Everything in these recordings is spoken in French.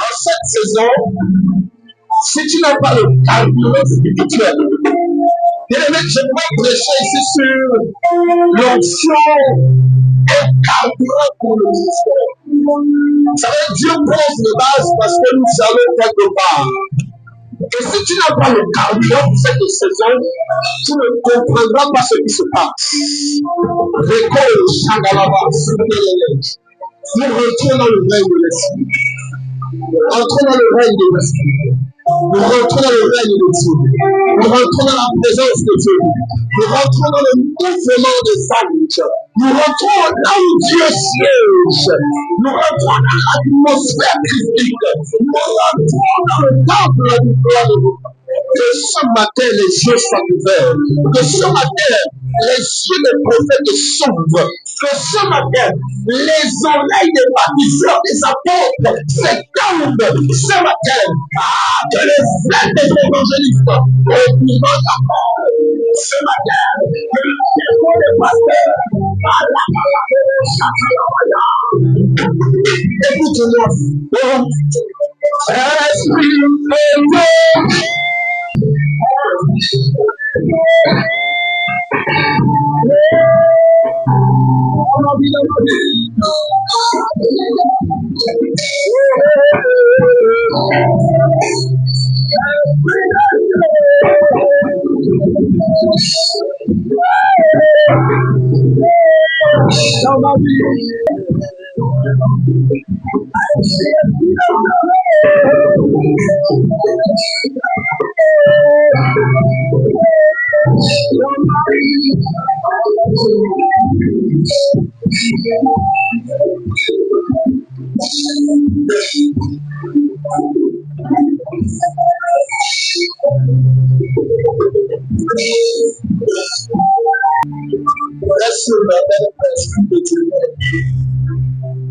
En cette saison, si tu n'as pas le carburant spirituel, bien aimé, je vais prêcher ici sur l'onction et carburant pour le ministère. Ça veut dire Dieu pose les bases parce que nous allons quelque part. Et si tu n'as pas le carburant pour cette saison, tu ne comprendras pas ce qui se passe. Récolte, Changalaba, nous rentrons dans le règne de l'esprit. Entrons dans le règne de l'esprit. Nous rentrons dans le règne de Dieu. Nous rentrons dans la présence de Dieu. Nous rentrons dans le mouvement des anges. Nous rentrons là où Dieu siège. Nous rentrons dans l'atmosphère christique. Nous rentrons dans le temple du gloire de Dieu. Que ce matin, les yeux soient ouverts. Que ce matin, les yeux des prophètes s'ouvrent. Que ce matin, les oreilles des baptiseurs, des apôtres s'étendent. Ce matin, que les flammes des évangélistes ouvrent la porte. Ce matin, que le témoin des pasteurs, écoute-moi. Esprit de Dieu. Laisse la belle esprit de Dieu.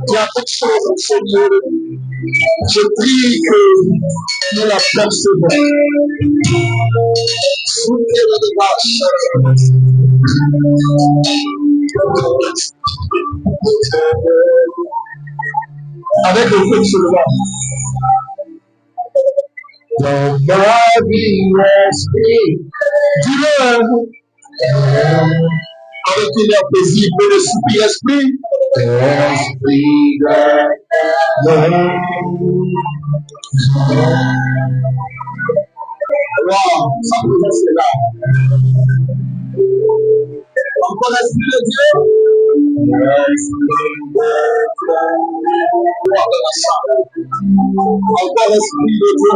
Il y a quelque chose au Seigneur. Je prie que nous la percevons. Soutenez le démarche. Avec le feu seulement. Dans ma vie, l'esprit, dis-le. Avec une heure paisible, le soupi esprit. Esprit de wow, sa présence est là. Encore l'esprit de Dieu. Encore l'esprit de Dieu.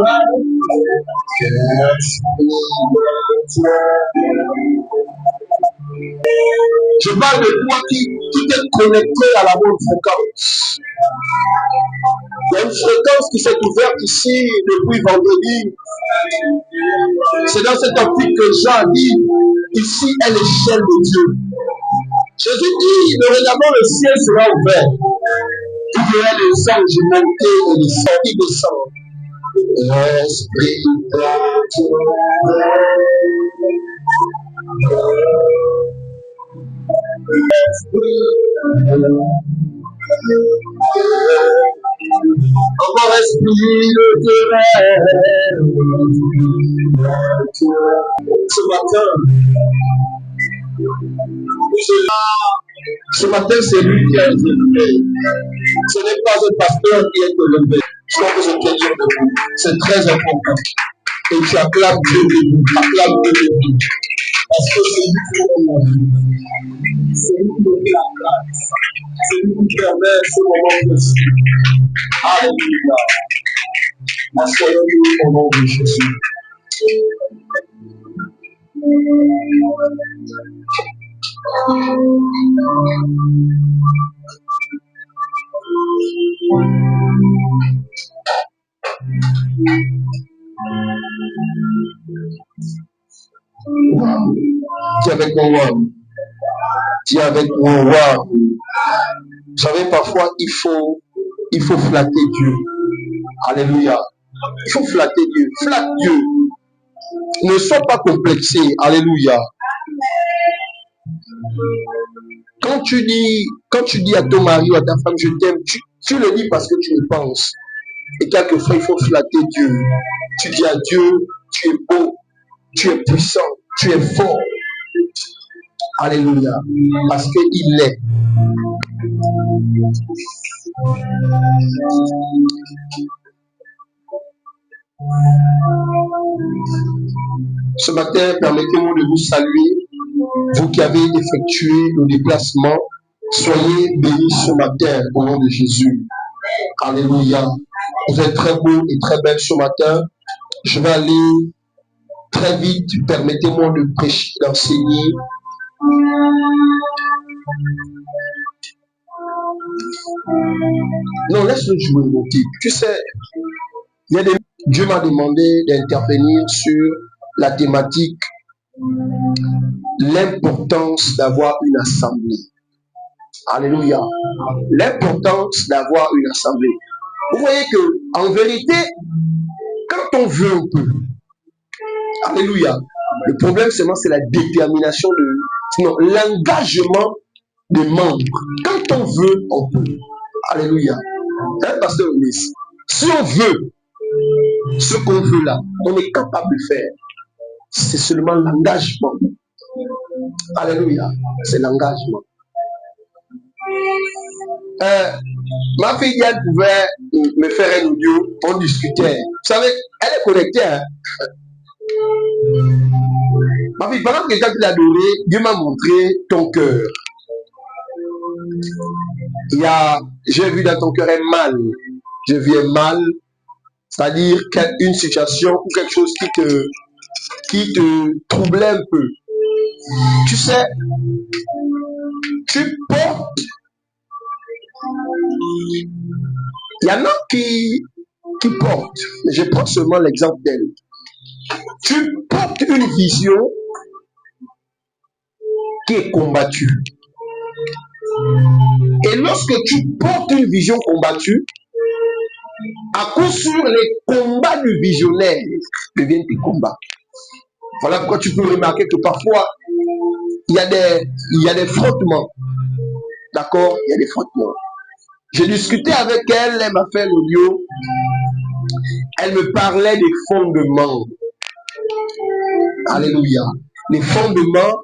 Je parle de toi qui est connecté à la bonne fréquence. Il y a une fréquence qui s'est ouverte ici depuis vendredi. C'est dans cette optique que Jean dit, ici est l'échelle de Dieu. Jésus dit, dorénavant le ciel sera ouvert. Il y aura les anges monter et les sortir descendre. L'Esprit de Dieu. Encore esprit de Dieu. Ce matin, c'est lui qui a été élevé. Ce n'est pas un pasteur qui est élevé. Je crois que je tiens dire debout. C'est très important. Et tu acclames Dieu debout. Acclame Dieu debout. Parce que c'est lui qui est c'est lui qui donne la grâce. C'est lui qui permet ce moment de suite. Alléluia. Assoyons-nous au nom de Jésus. Dis avec mon roi. Dis avec mon roi. Vous savez, parfois, il faut flatter Dieu. Alléluia. Il faut flatter Dieu. Flatte Dieu. Ne sois pas complexé. Alléluia. Quand tu dis à ton mari ou à ta femme, je t'aime, tu le dis parce que tu le penses. Et quelquefois, il faut flatter Dieu. Tu dis à Dieu, tu es beau, tu es puissant, tu es fort. Alléluia. Parce qu'il l'est. Ce matin, permettez-moi de vous saluer. Vous qui avez effectué le déplacement, soyez bénis ce matin au nom de Jésus. Alléluia. Vous êtes très beaux et très belles ce matin. Je vais aller très vite. Permettez-moi de prêcher, d'enseigner. Non, laisse-le jouer, mon type. Tu sais, Dieu m'a demandé d'intervenir sur la thématique l'importance d'avoir une assemblée. Alléluia. L'importance d'avoir une assemblée. Vous voyez que, en vérité, quand on veut, on peut. Alléluia. Le problème, seulement, c'est la détermination sinon, l'engagement des membres. Quand on veut, on peut. Alléluia. Hein, pasteur Ulysse? Si on veut ce qu'on veut là, on est capable de faire. C'est seulement l'engagement. Alléluia. C'est l'engagement. Ma fille, elle pouvait me faire un audio, on discutait. Vous savez, elle est connectée. Hein? Ma fille, pendant que quelqu'un qui l'a adoré, Dieu m'a montré ton cœur. J'ai vu dans ton cœur un mal. Je vis un mal, c'est-à-dire une situation ou quelque chose qui te troublait un peu. Tu sais, tu portes. Il y en a qui qui porte, je prends seulement l'exemple d'elle, tu portes une vision qui est combattue. Et lorsque tu portes une vision combattue, à coup sûr, les combats du visionnaire deviennent tes combats. Voilà pourquoi tu peux remarquer que parfois, il y a des frottements. D'accord? Il y a des frottements. J'ai discuté avec elle, elle m'a fait l'audio. Elle me parlait des fondements. Alléluia. Les fondements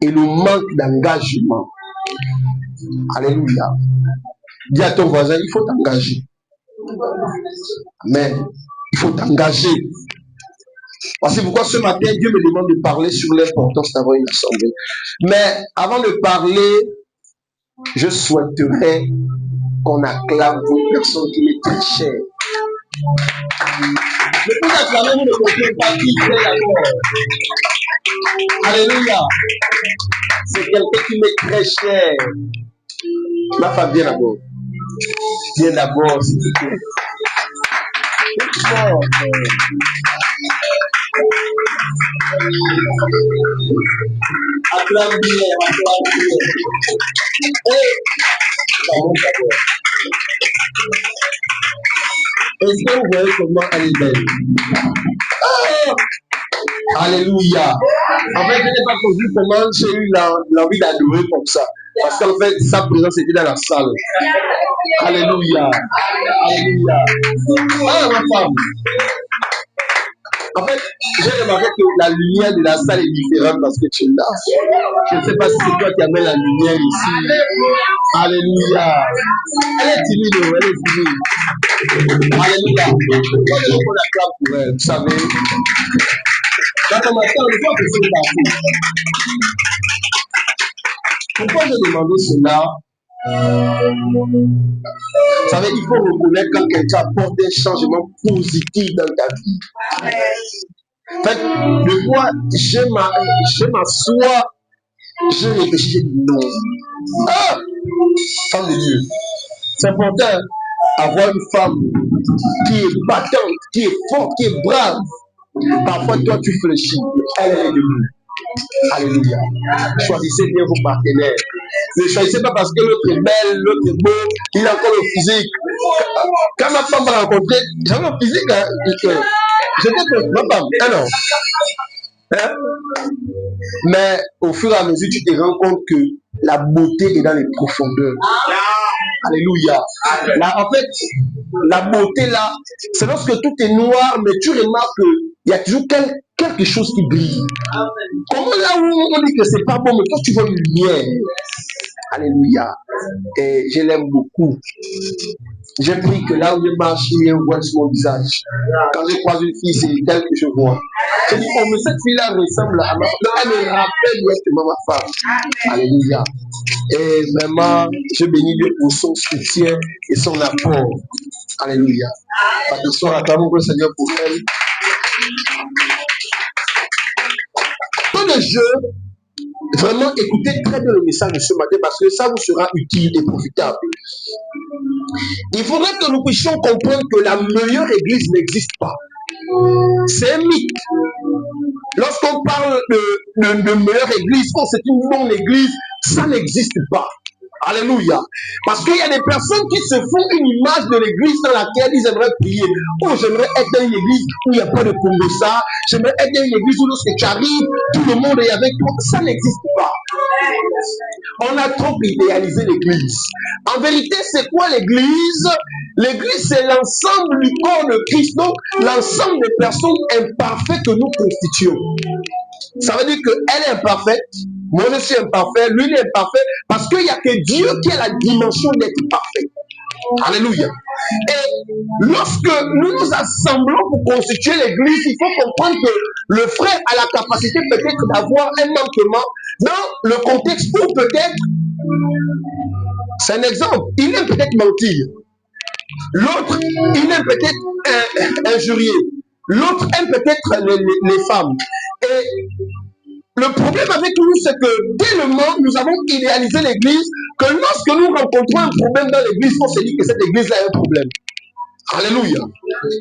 et le manque d'engagement. Alléluia. Dis à ton voisin, il faut t'engager. Amen. Il faut t'engager. C'est pourquoi ce matin, Dieu me demande de parler sur l'importance d'avoir une assemblée. Mais avant de parler, je souhaiterais qu'on acclame pour une personne qui est très chère. Je peux acclamer, vous ne comprenez pas qui est d'accord. Alléluia. C'est quelqu'un qui m'est très cher. Ma femme, viens d'abord. Viens d'abord, s'il te plaît. Acclame bien, acclame bien. Est-ce que vous voyez comment elle est belle? Alléluia. En fait, je n'ai pas compris comment j'ai eu l'envie d'adorer comme ça. Parce qu'en fait, sa présence était dans la salle. Alléluia. Alléluia. Ah, ma femme. En fait, j'ai remarqué que la lumière de la salle est différente parce que tu es là. Je ne sais pas si c'est toi qui amène la lumière ici. Alléluia. Elle est timide, elle est timide. Alléluia. Moi, je veux qu'on acclame pour elle, vous savez. Dans le matin, on voit que c'est parti. Pourquoi j'ai demandé cela? Vous savez, il faut reconnaître quand quelqu'un apporte un changement positif dans ta vie. En fait, des fois, je m'assois, je réfléchis, je dis non. Ah! Femme de Dieu. C'est important d'avoir une femme qui est battante, qui est forte, qui est brave. Parfois, toi, tu fléchis, elle est debout. Alléluia. Choisissez bien vos partenaires. Ne choisissez pas parce que l'autre est belle, l'autre est beau, il a encore le physique. Quand ma femme m'a rencontré, j'avais le physique. J'étais que ma femme, non. Hein? Mais au fur et à mesure, tu te rends compte que la beauté est dans les profondeurs. Alléluia. Là, en fait, la beauté là, c'est lorsque tout est noir, mais tu remarques qu'il y a toujours quelque chose qui brille. Comment là où on dit que c'est pas bon, mais toi tu vois une lumière. Alléluia. Et je l'aime beaucoup. J'ai pris que là où je marche, il y a un voile sur mon visage. Quand je croise une fille, c'est elle que je vois. Je dis, oh, mais cette fille-là ressemble à ma femme. Elle me rappelle directement ma femme. Alléluia. Et vraiment, je bénis Dieu pour son soutien et son apport. Alléluia. Attention, acclamons le Seigneur pour elle. Dans le jeu, vraiment écoutez très bien le message de ce matin parce que ça vous sera utile et profitable. Il faudrait que nous puissions comprendre que la meilleure église n'existe pas. C'est un mythe. Lorsqu'on parle de meilleure église, quand c'est une non-église, ça n'existe pas. Alléluia. Parce qu'il y a des personnes qui se font une image de l'église dans laquelle ils aimeraient prier. Oh, j'aimerais être dans une église où il n'y a pas de Congo-ça. J'aimerais être dans une église où lorsque tu arrives, tout le monde est avec toi. Ça n'existe pas. On a trop idéalisé l'église. En vérité, c'est quoi l'église? L'église, c'est l'ensemble du corps de Christ. Donc, l'ensemble des personnes imparfaites que nous constituons. Ça veut dire qu'elle est imparfaite, moi je suis imparfait, lui il est imparfait, parce qu'il n'y a que Dieu qui a la dimension d'être parfait. Alléluia. Et lorsque nous nous assemblons pour constituer l'église, il faut comprendre que le frère a la capacité peut-être d'avoir un manquement dans le contexte où peut-être, c'est un exemple, il aime peut-être mentir. L'autre, il aime peut-être injurier. L'autre aime peut-être les femmes. Et le problème avec nous, c'est que tellement nous avons idéalisé l'église que lorsque nous rencontrons un problème dans l'église, on se dit que cette église-là a un problème. Alléluia.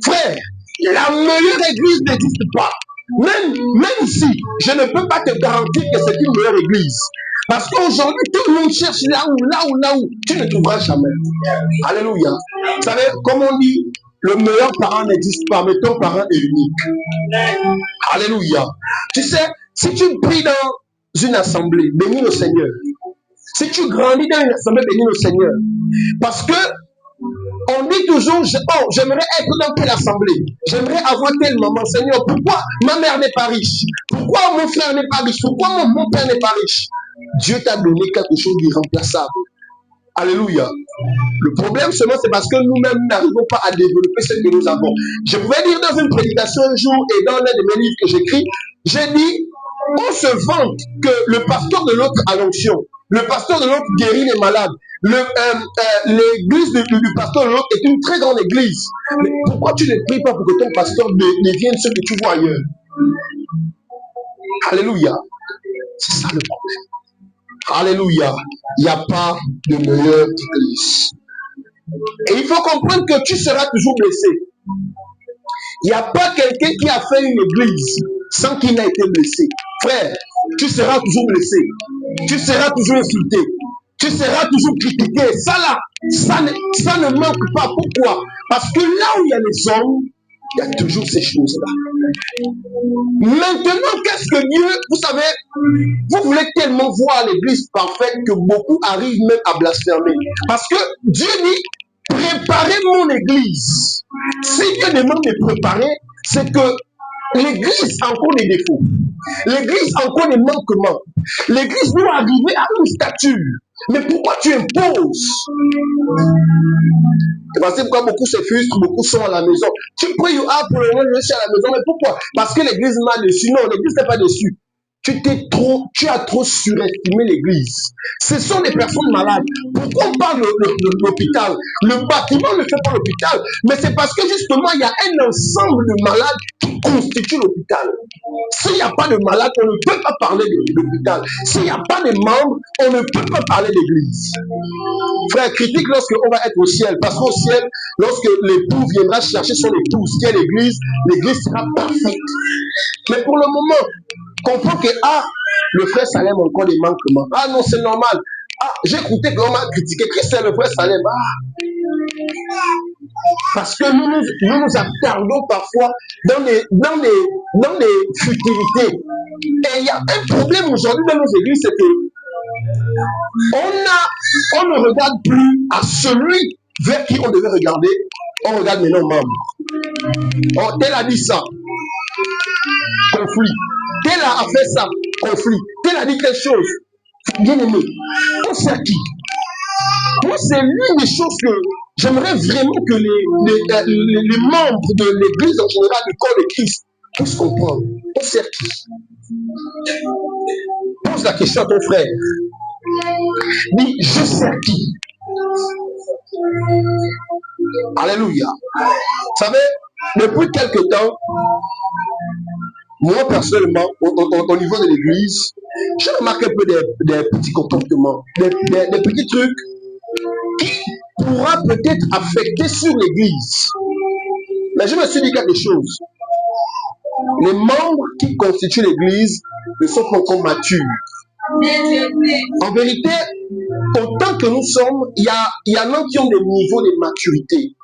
Frère, la meilleure église n'existe pas. Même si je ne peux pas te garantir que c'est une meilleure église. Parce qu'aujourd'hui, tout le monde cherche là où tu ne trouveras jamais. Alléluia. Vous savez, comme on dit, le meilleur parent n'existe pas, mais ton parent est unique. Alléluia. Tu sais, si tu pries dans une assemblée, bénis le Seigneur. Si tu grandis dans une assemblée, bénis le Seigneur. Parce que on dit toujours, j'aimerais être dans telle assemblée. J'aimerais avoir telle maman. Seigneur, pourquoi ma mère n'est pas riche? Pourquoi mon frère n'est pas riche? Pourquoi mon père n'est pas riche? Dieu t'a donné quelque chose d'irremplaçable. Alléluia. Le problème seulement, c'est parce que nous-mêmes n'arrivons pas à développer ce que nous avons. Je pouvais dire dans une prédication un jour et dans l'un de mes livres que j'écris, j'ai dit, on se vante que le pasteur de l'autre a l'onction. Le pasteur de l'autre guérit les malades. L'église du pasteur de l'autre est une très grande église. Mais pourquoi tu ne pries pas pour que ton pasteur devienne ce que tu vois ailleurs? Alléluia. C'est ça le problème. Alléluia. Il n'y a pas de meilleure église. Et il faut comprendre que tu seras toujours blessé. Il n'y a pas quelqu'un qui a fait une église sans qu'il n'ait été blessé. Frère, tu seras toujours blessé. Tu seras toujours insulté. Tu seras toujours critiqué. Ça là, ça ne manque pas. Pourquoi? Parce que là où il y a les hommes, il y a toujours ces choses-là. Maintenant, qu'est-ce que Dieu, vous savez, vous voulez tellement voir l'église parfaite que beaucoup arrivent même à blasphémer. Parce que Dieu dit, préparez mon église. Si Dieu demande de préparer, c'est que l'église a encore des défauts. L'église a encore des manquements. L'église doit arriver à une stature. Mais pourquoi tu imposes? C'est parce que pourquoi beaucoup se frustrent, beaucoup sont à la maison. Tu pries, pour le moment, je suis à la maison, mais pourquoi? Parce que l'église m'a dessus. Non, l'église n'est pas dessus. Tu as trop surestimé l'église. Ce sont des personnes malades. Pourquoi on parle de l'hôpital? Le bâtiment ne fait pas l'hôpital, mais c'est parce que justement, il y a un ensemble de malades qui constituent l'hôpital. S'il n'y a pas de malades, on ne peut pas parler de l'hôpital. S'il n'y a pas de membres, on ne peut pas parler d'église. Frère, critique lorsqu'on va être au ciel, parce qu'au ciel, lorsque l'époux viendra chercher son épouse, qui est l'église sera parfaite. Mais pour le moment, comprends que le frère Salem a encore des manquements. Ah non, c'est normal. J'ai écouté qu'on m'a critiqué. Qu'est-ce que c'est le frère Salem? Parce que nous nous attardons parfois dans les futilités. Et il y a un problème aujourd'hui dans nos églises, c'est que on ne regarde plus à celui vers qui on devait regarder. On regarde maintenant membre. Tel a dit ça. Conflit. Tel a fait ça, conflit. Tel a dit quelque chose. Bien aimé, on sait qui? Moi, c'est l'une des choses que j'aimerais vraiment que les membres de l'église en général, du corps de Christ, puissent comprendre. On sait qui? Pose la question à ton frère. Dis, je sais qui? Alléluia. Vous savez, depuis quelque temps, moi, personnellement, au niveau de l'église, j'ai remarqué un peu des petits comportements, des petits trucs qui pourra peut-être affecter sur l'église. Mais je me suis dit quelque chose. Les membres qui constituent l'église ne sont pas encore matures. En vérité, autant que nous sommes, il y en a qui ont des niveaux de maturité.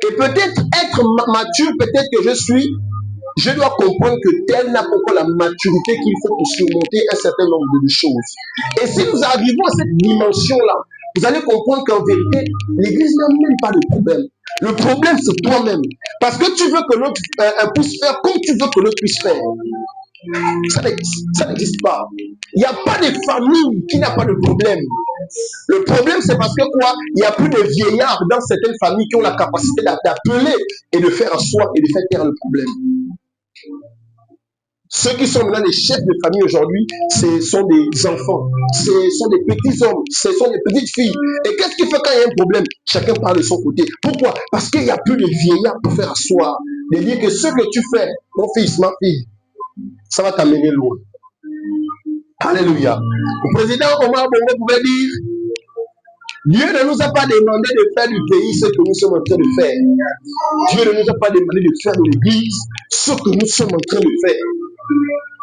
Et peut-être être mature, peut-être que je dois comprendre que tel n'a pas encore la maturité qu'il faut pour surmonter un certain nombre de choses. Et si nous arrivons à cette dimension-là, vous allez comprendre qu'en vérité, l'église n'a même pas de problème. Le problème, c'est toi-même. Parce que tu veux que l'autre puisse faire comme tu veux que l'autre puisse faire. Ça n'existe pas. Il n'y a pas de famille qui n'a pas de problème. Le problème, c'est parce que quoi? Il n'y a plus de vieillards dans certaines familles qui ont la capacité d'appeler et de faire asseoir et de faire taire le problème. Ceux qui sont maintenant les chefs de famille aujourd'hui, ce sont des enfants, ce sont des petits hommes, ce sont des petites filles. Et qu'est-ce qui fait quand il y a un problème? Chacun parle de son côté. Pourquoi? Parce qu'il n'y a plus de vieillards pour faire asseoir. De dire que ce que tu fais, mon fils, ma fille, ça va t'amener loin. Alléluia. Le président Omar Bongo pouvait dire, Dieu ne nous a pas demandé de faire du pays ce que nous sommes en train de faire. Dieu ne nous a pas demandé de faire de l'église ce que nous sommes en train de faire.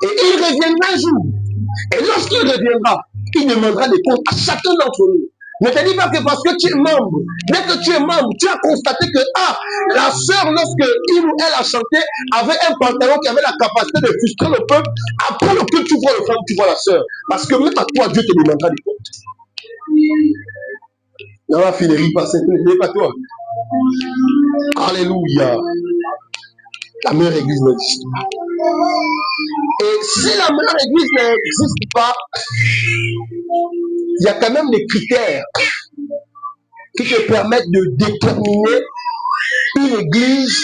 Et il reviendra un jour. Et lorsqu'il reviendra, il demandera des comptes à chacun d'entre nous. Ne te dis pas que parce que tu es membre, dès que tu es membre, tu as constaté que la sœur, lorsque il ou elle a chanté, avait un pantalon qui avait la capacité de frustrer le peuple. Après le culte, tu vois le frère, tu vois la sœur. Parce que même à toi, Dieu te demandera des comptes. Non, la fille ne rit pas, ce n'est pas toi. Alléluia. La meilleure église n'existe pas. Et si la meilleure église n'existe pas, il y a quand même des critères qui te permettent de déterminer une église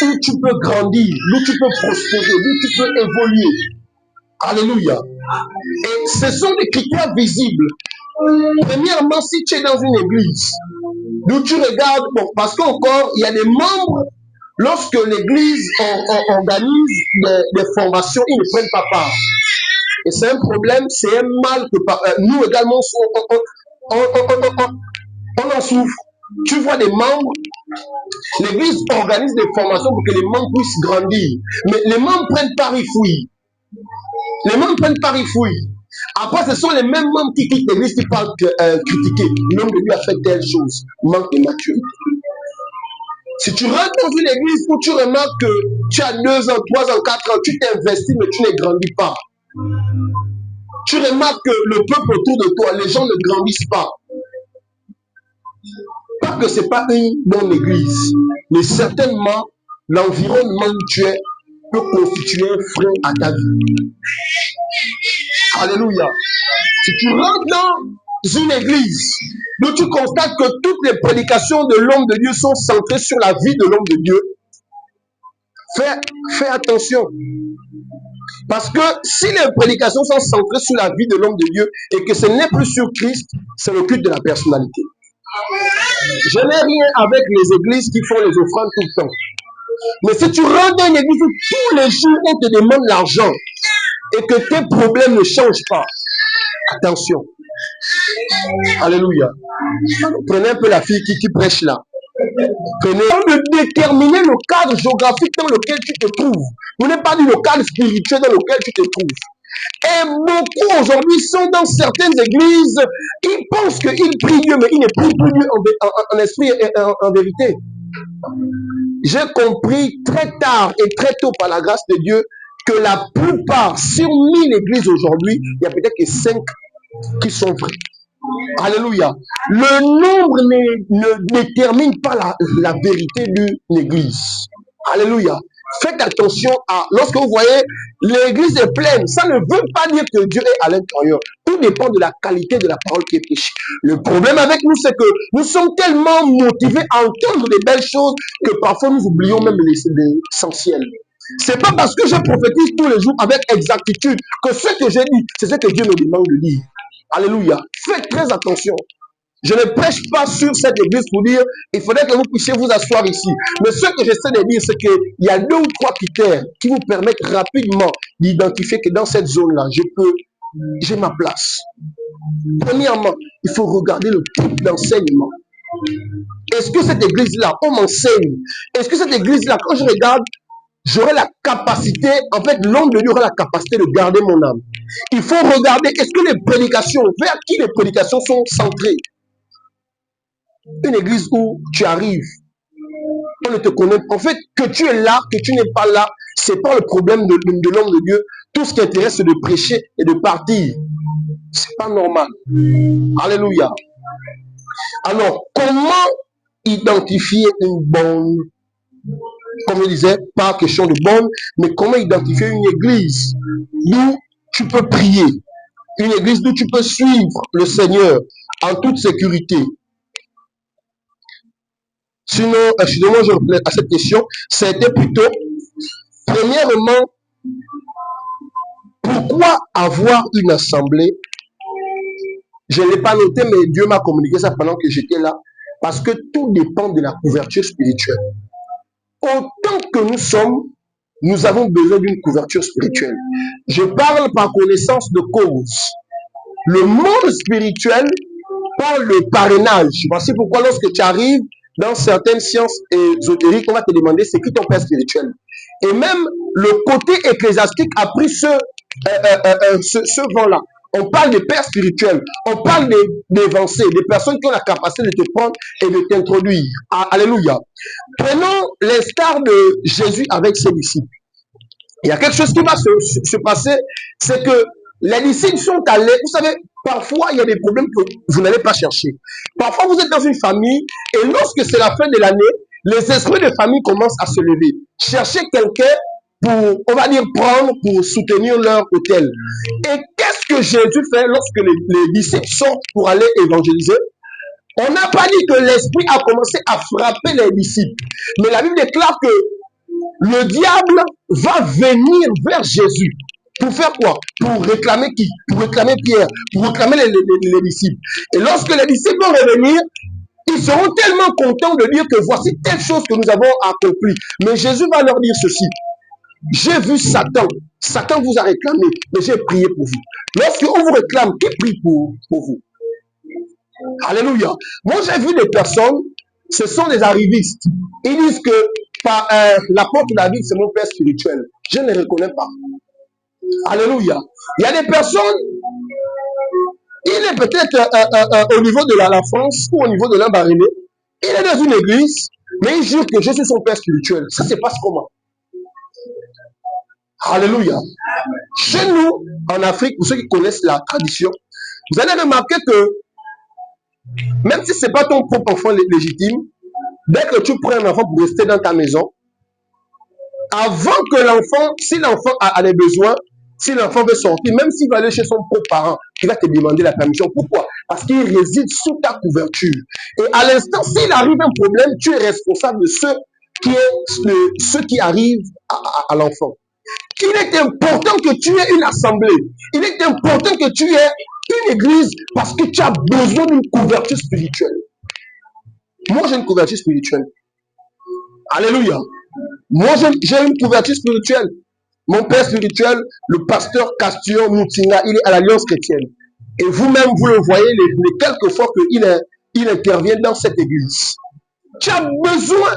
où tu peux grandir, où tu peux prospérer, où tu peux évoluer. Alléluia. Et ce sont des critères visibles. Premièrement, si tu es dans une église, d'où tu regardes, bon, parce qu'encore, il y a des membres, lorsque l'église organise des formations, ils ne prennent pas part. Et c'est un problème, c'est un mal que nous également, on en souffre. Tu vois des membres, l'église organise des formations pour que les membres puissent grandir. Mais les membres prennent part, ils fouillent. Les membres prennent part, ils fouillent. Après, ce sont les mêmes membres qui quittent l'église qui parlent critiquer. L'homme de Dieu a fait telle chose. Manque de maturité. Si tu rentres dans une église où tu remarques que tu as 2 ans, 3 ans, 4 ans, tu t'investis, mais tu ne grandis pas. Tu remarques que le peuple autour de toi, les gens ne grandissent pas. Pas que ce n'est pas une bonne église, mais certainement, l'environnement où tu es peut constituer un frein à ta vie. Alléluia. Si tu rentres dans une église où tu constates que toutes les prédications de l'homme de Dieu sont centrées sur la vie de l'homme de Dieu, fais attention. Parce que si les prédications sont centrées sur la vie de l'homme de Dieu et que ce n'est plus sur Christ, c'est le culte de la personnalité. Je n'ai rien avec les églises qui font les offrandes tout le temps. Mais si tu rentres dans une église où tous les jours on te demande l'argent et que tes problèmes ne changent pas, attention. Alléluia. Prenez un peu la fille qui prêche là. Prenez de déterminer le cadre géographique dans lequel tu te trouves. Vous n'êtes pas dit le cadre spirituel dans lequel tu te trouves. Et beaucoup aujourd'hui sont dans certaines églises, ils pensent qu'ils prient Dieu, mais ils ne prient plus Dieu en esprit et en vérité. J'ai compris très tard et très tôt par la grâce de Dieu que la plupart, sur 1000 églises aujourd'hui, il y a peut-être que 5 qui sont vraies. Alléluia. Le nombre ne détermine pas la vérité d'une église. Alléluia. Faites attention à, lorsque vous voyez l'église est pleine, ça ne veut pas dire que Dieu est à l'intérieur. Tout dépend de la qualité de la parole qui est prêchée. Le problème avec nous, c'est que nous sommes tellement motivés à entendre des belles choses que parfois nous oublions même l'essentiel. C'est pas parce que je prophétise tous les jours avec exactitude que ce que j'ai dit, c'est ce que Dieu me demande de dire. Alléluia. Faites très attention. Je ne prêche pas sur cette église pour dire il faudrait que vous puissiez vous asseoir ici. Mais ce que j'essaie de dire, c'est qu'il y a 2 ou 3 critères qui vous permettent rapidement d'identifier que dans cette zone-là, j'ai ma place. Premièrement, il faut regarder le type d'enseignement. Est-ce que cette église-là, on m'enseigne? Est-ce que cette église-là, quand je regarde, j'aurai la capacité, en fait, l'homme de Dieu aura la capacité de garder mon âme. Il faut regarder, est-ce que les prédications, vers qui les prédications sont centrées? Une église où tu arrives, on ne te connaît pas. En fait, que tu es là, que tu n'es pas là, c'est pas le problème de l'homme de Dieu. Tout ce qui intéresse, c'est de prêcher et de partir. C'est pas normal. Alléluia. Alors, comment identifier une bonne, comme je disais, pas question de bonne, mais comment identifier une église où tu peux prier, une église où tu peux suivre le Seigneur en toute sécurité? Sinon, excusez-moi, je reviens à cette question. C'était plutôt, premièrement, pourquoi avoir une assemblée? Je ne l'ai pas noté, mais Dieu m'a communiqué ça pendant que j'étais là. Parce que tout dépend de la couverture spirituelle. Autant que nous sommes, nous avons besoin d'une couverture spirituelle. Je parle par connaissance de cause. Le monde spirituel par le parrainage. Voici pourquoi lorsque tu arrives dans certaines sciences ésotériques, on va te demander c'est qui ton père spirituel. Et même le côté ecclésiastique a pris ce vent-là. On parle des pères spirituels, on parle des avancés, des personnes qui ont la capacité de te prendre et de t'introduire. Alléluia. Prenons l'instar de Jésus avec ses disciples. Il y a quelque chose qui va se passer, c'est que les disciples sont allés, vous savez, parfois il y a des problèmes que vous n'allez pas chercher. Parfois vous êtes dans une famille et lorsque c'est la fin de l'année, les esprits de famille commencent à se lever. Chercher quelqu'un pour, on va dire, prendre, pour soutenir leur hôtel. Et qu'est-ce que Jésus fait lorsque les disciples sortent pour aller évangéliser? On n'a pas dit que l'esprit a commencé à frapper les disciples. Mais la Bible déclare que le diable va venir vers Jésus. Pour faire quoi? Pour réclamer qui? Pour réclamer Pierre, pour réclamer les disciples. Et lorsque les disciples vont revenir, ils seront tellement contents de dire que voici telle chose que nous avons accomplie. Mais Jésus va leur dire ceci. J'ai vu Satan. Satan vous a réclamé, mais j'ai prié pour vous. Lorsque on vous réclame, qui prie pour vous? Alléluia. Moi, j'ai vu des personnes, ce sont des arrivistes. Ils disent que l'apôtre David, c'est mon père spirituel. Je ne les reconnais pas. Alléluia. Il y a des personnes, il est peut-être au niveau de la France ou au niveau de l'Ambaréné. Il est dans une église, mais il jure que je suis son père spirituel. Ça se passe comment? Alléluia. Chez nous, en Afrique, pour ceux qui connaissent la tradition, vous allez remarquer que même si ce n'est pas ton propre enfant légitime, dès que tu prends un enfant pour rester dans ta maison, avant que l'enfant, si l'enfant a des besoins, si l'enfant veut sortir, même s'il va aller chez son propre parent, il va te demander la permission. Pourquoi? Parce qu'il réside sous ta couverture. Et à l'instant, s'il arrive un problème, tu es responsable de ce qui arrive à l'enfant. Il est important que tu aies une assemblée. Il est important que tu aies une église parce que tu as besoin d'une couverture spirituelle. Moi, j'ai une couverture spirituelle. Alléluia. Moi, j'ai une couverture spirituelle. Mon père spirituel, le pasteur Castillon Moutinga, il est à l'Alliance chrétienne. Et vous-même, vous le voyez les quelques fois qu'il intervient dans cette église. Tu as besoin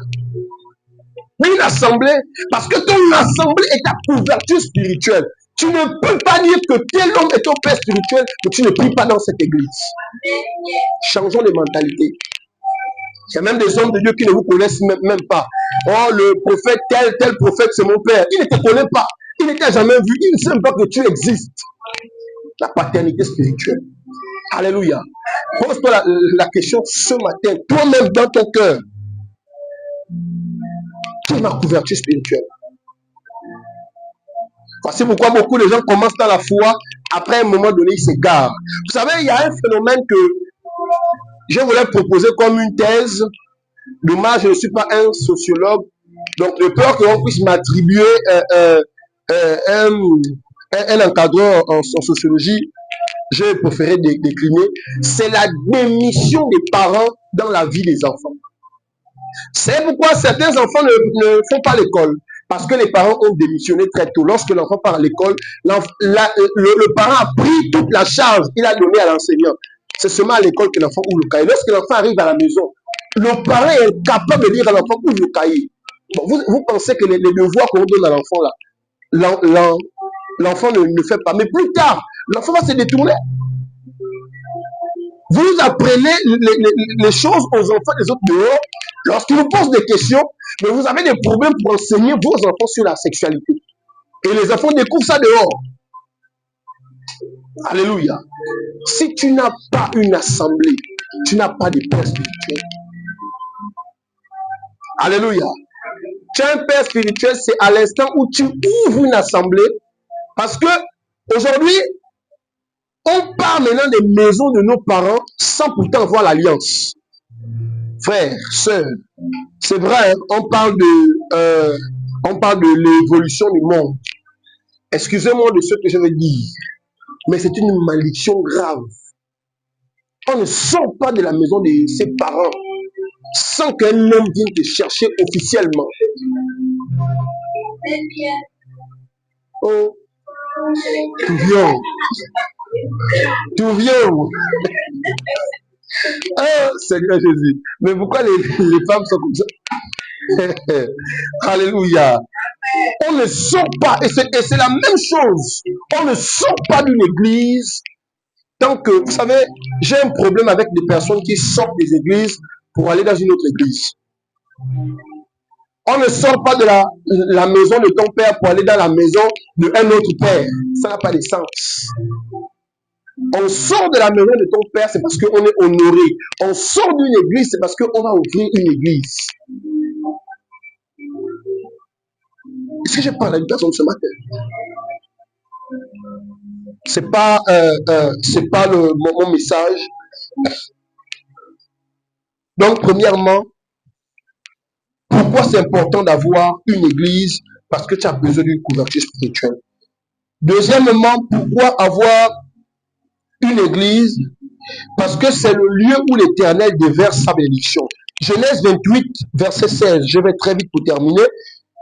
d'une assemblée parce que ton assemblée est ta couverture spirituelle. Tu ne peux pas dire que tel homme est ton père spirituel, mais tu ne pries pas dans cette église. Changeons les mentalités. Il y a même des hommes de Dieu qui ne vous connaissent même pas. Oh, le prophète, tel prophète, c'est mon père. Il ne te connaît pas. Il ne t'a jamais vu. Il ne sait même pas que tu existes. La paternité spirituelle. Alléluia. Pose-toi la question ce matin. Toi-même dans ton cœur. Quelle est ma couverture spirituelle? Voici pourquoi beaucoup de gens commencent dans la foi. Après un moment donné, ils s'égarent. Vous savez, il y a un phénomène que je voulais proposer comme une thèse. Dommage, je ne suis pas un sociologue. Donc, de peur qu'on puisse m'attribuer un encadreur en sociologie, j'ai préféré décliner. C'est la démission des parents dans la vie des enfants. C'est pourquoi certains enfants ne font pas l'école. Parce que les parents ont démissionné très tôt. Lorsque l'enfant part à l'école, le parent a pris toute la charge. Il a donné à l'enseignant. C'est seulement à l'école que l'enfant ouvre le cahier. Lorsque l'enfant arrive à la maison, le parent est incapable de dire à l'enfant ouvre le cahier. Bon, vous pensez que les devoirs qu'on donne à l'enfant là, l'enfant ne fait pas. Mais plus tard, l'enfant va se détourner. Vous apprenez les choses aux enfants des autres dehors. Lorsqu'ils vous posent des questions, mais vous avez des problèmes pour enseigner vos enfants sur la sexualité. Et les enfants découvrent ça dehors. Alléluia. Si tu n'as pas une assemblée, tu n'as pas de père spirituel. Alléluia. Tu as un père spirituel, c'est à l'instant où tu ouvres une assemblée. Parce que aujourd'hui, on parle maintenant des maisons de nos parents sans pourtant voir l'alliance. Frères, sœurs, c'est vrai, hein, on parle de l'évolution du monde. Excusez-moi de ce que je vais dire, mais c'est une malédiction grave. On ne sort pas de la maison de ses parents sans qu'un homme vienne te chercher officiellement. Oh, tout vient. Tout vient. Ah, Seigneur Jésus. Mais pourquoi les femmes sont comme ça? Alléluia. On ne sort pas, et c'est la même chose. On ne sort pas d'une église tant que, vous savez, j'ai un problème avec des personnes qui sortent des églises pour aller dans une autre église. On ne sort pas de la maison de ton père pour aller dans la maison d'un autre père. Ça n'a pas de sens. On sort de la maison de ton père, c'est parce qu'on est honoré. On sort d'une église, c'est parce qu'on va ouvrir une église. Est-ce que je parle à une personne ce matin? C'est pas, mon message. Donc, premièrement, pourquoi c'est important d'avoir une église? Parce que tu as besoin d'une couverture spirituelle. Deuxièmement, pourquoi avoir une église? Parce que c'est le lieu où l'Éternel déverse sa bénédiction. Genèse 28, verset 16. Je vais très vite pour terminer.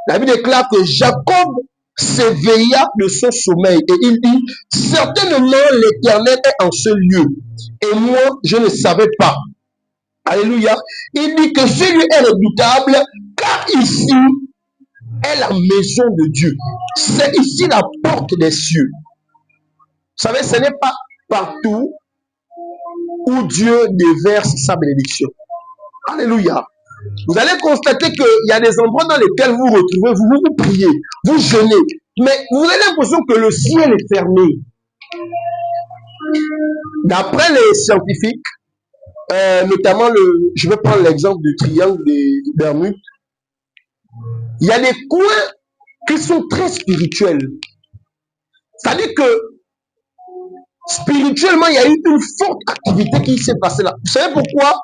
La Bible déclare que Jacob s'éveilla de son sommeil et il dit, certainement l'Éternel est en ce lieu. Et moi, je ne savais pas. Alléluia. Il dit que ce lieu est redoutable car ici est la maison de Dieu. C'est ici la porte des cieux. Vous savez, ce n'est pas partout où Dieu déverse sa bénédiction. Alléluia. Vous allez constater qu'il y a des endroits dans lesquels vous retrouvez, vous priez, vous jeûnez, mais vous avez l'impression que le ciel est fermé. D'après les scientifiques, notamment, je vais prendre l'exemple du triangle des Bermudes, il y a des coins qui sont très spirituels. C'est-à-dire que spirituellement, il y a eu une forte activité qui s'est passée là. Vous savez pourquoi?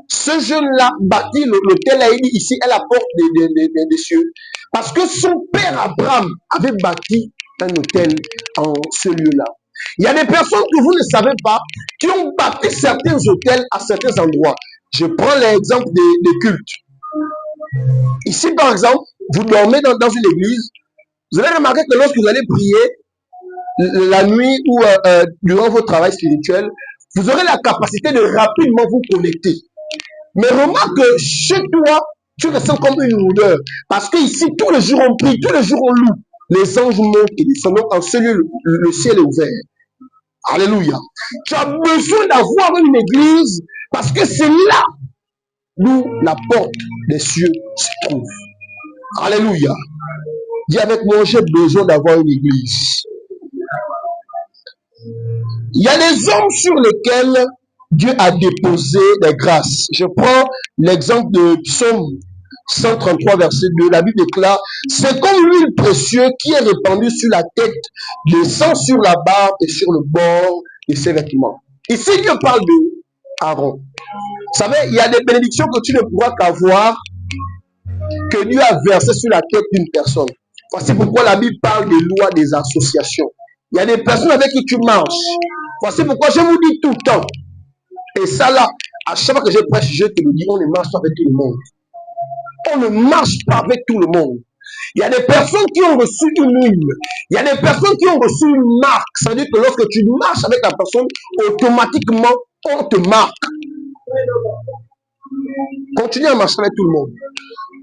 Ce jeune-là bâtit l'hôtel là, il dit ici est la porte des cieux. Parce que son père Abraham avait bâti un hôtel en ce lieu-là. Il y a des personnes que vous ne savez pas qui ont bâti certains hôtels à certains endroits. Je prends l'exemple des cultes. Ici, par exemple, vous dormez dans une église. Vous allez remarquer que lorsque vous allez prier la nuit ou durant votre travail spirituel, vous aurez la capacité de rapidement vous connecter. Mais remarque que chez toi, tu ressens comme une odeur. Parce qu'ici, tous les jours on prie, tous les jours on loue. Les anges montent et descendent. En ce lieu, le ciel est ouvert. Alléluia. Tu as besoin d'avoir une église parce que c'est là d'où la porte des cieux se trouve. Alléluia. Dis avec moi, j'ai besoin d'avoir une église. Il y a des hommes sur lesquels Dieu a déposé des grâces. Je prends l'exemple de Psaume 133, verset 2. La Bible déclare, c'est comme l'huile précieuse qui est répandue sur la tête, descend sur la barbe et sur le bord de ses vêtements. Ici, Dieu parle de Aaron. Vous savez, il y a des bénédictions que tu ne pourras qu'avoir, que Dieu a versées sur la tête d'une personne. Voici pourquoi la Bible parle des lois des associations. Il y a des personnes avec qui tu marches. Voici pourquoi je vous dis tout le temps. Et ça là, à chaque fois que je prêche, je te le dis, on ne marche pas avec tout le monde. On ne marche pas avec tout le monde. Il y a des personnes qui ont reçu une huile. Il y a des personnes qui ont reçu une marque. Ça veut dire que lorsque tu marches avec la personne, automatiquement, on te marque. Continue à marcher avec tout le monde.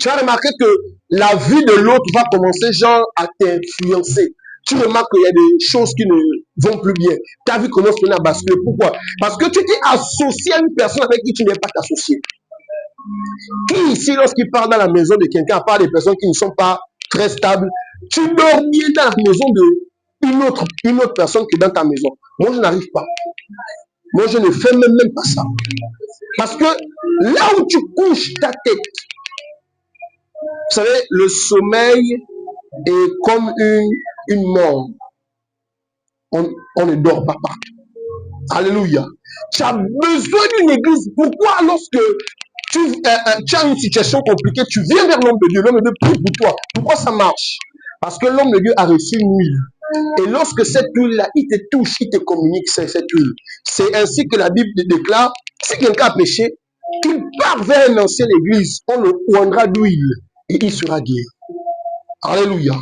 Tu vas remarquer que la vie de l'autre va commencer genre à t'influencer. Tu remarques qu'il y a des choses qui ne vont plus bien. Ta vie commence à basculer. Pourquoi? Parce que tu t'es associé à une personne avec qui tu n'es pas associé. Qui ici, lorsqu'il parle dans la maison de quelqu'un, à part des personnes qui ne sont pas très stables, tu dors mieux dans la maison d'une autre personne que dans ta maison. Moi, je n'arrive pas. Moi, je ne fais même pas ça. Parce que là où tu couches ta tête, vous savez, le sommeil est comme une mort. On ne dort pas partout. Alléluia. Tu as besoin d'une église. Pourquoi lorsque tu as une situation compliquée, tu viens vers l'homme de Dieu, l'homme de Dieu prie pour toi. Pourquoi ça marche? Parce que l'homme de Dieu a reçu une huile. Et lorsque cette huile-là, il te touche, il te communique cette huile. C'est ainsi que la Bible déclare, si quelqu'un a péché, qu'il part vers une ancienne église, on le oindra d'huile et il sera guéri. Alléluia.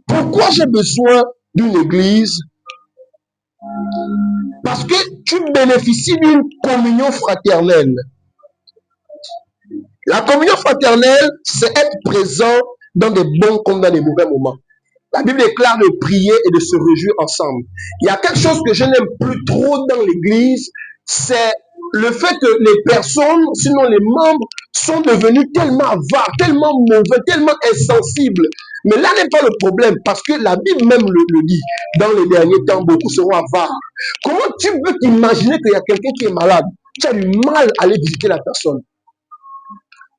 Pourquoi j'ai besoin d'une église? Parce que tu bénéficies d'une communion fraternelle. La communion fraternelle, c'est être présent dans des bons comme dans des mauvais moments. La Bible déclare de prier et de se réjouir ensemble. Il y a quelque chose que je n'aime plus trop dans l'Église, c'est le fait que les personnes, sinon les membres, sont devenus tellement avares, tellement mauvais, tellement insensibles. Mais là n'est pas le problème, parce que la Bible même le dit. Dans les derniers temps, beaucoup seront avares. Comment tu peux t'imaginer qu'il y a quelqu'un qui est malade? Tu as du mal à aller visiter la personne.